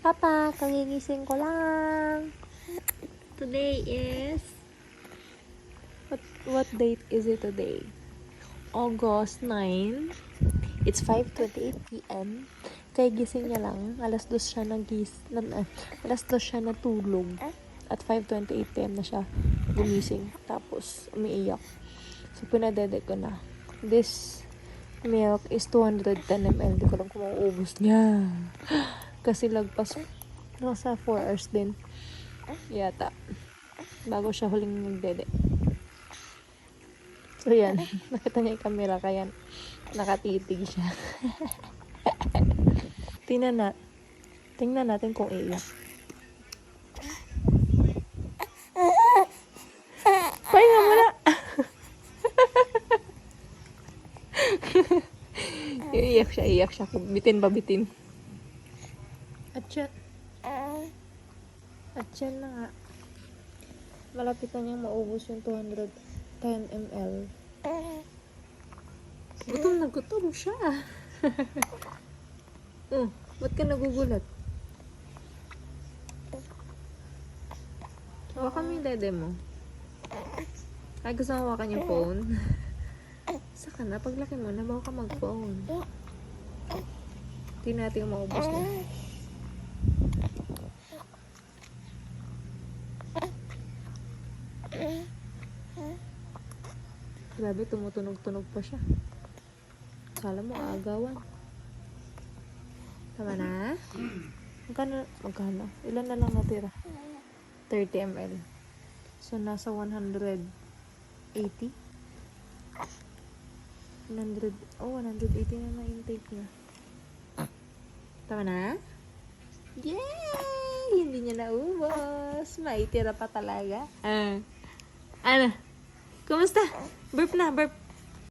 Papa, kagigising ko lang. Today is... What date is it today? August 9. It's 5:28 p.m. Kaya gising niya lang. Alas 2 siya alas 2 siya natulog. At 5:28 p.m. na siya gumising. Tapos, umiiyak. So, pinadede ko na. This milk is 210 ml. Hindi ko lang kung mauubos niya. Kasi lagpas nasa 4 hours din. Yata. Bago siya huling nagdede. So, yan. Nakita niya yung camera. Kaya nakatitig siya. Tingnan natin kung iiyak. Pahinga mo na! Iiyak siya. Bitin pa bitin. At yan na nga. Malapit na niyang maubos yung 210 ml. Gutom siya. Ba't ka nagugulat? Hawakan mo yung dede mo. Ay, gusto mo hawakan yung phone? Saka na, paglaki mo na, bago ka mag-phone. Hindi natin yung maubos na. Grabe, tumutunog-tunog pa siya. Kala mo, aagawan. Tama na? Magkano? Ilan na lang natira? 30 ml. So, nasa 180? 180 na na-intake niya. Tama na? Yay! Hindi niya naubos. May tira pa talaga. Ano? Kumusta? Burp na, burp.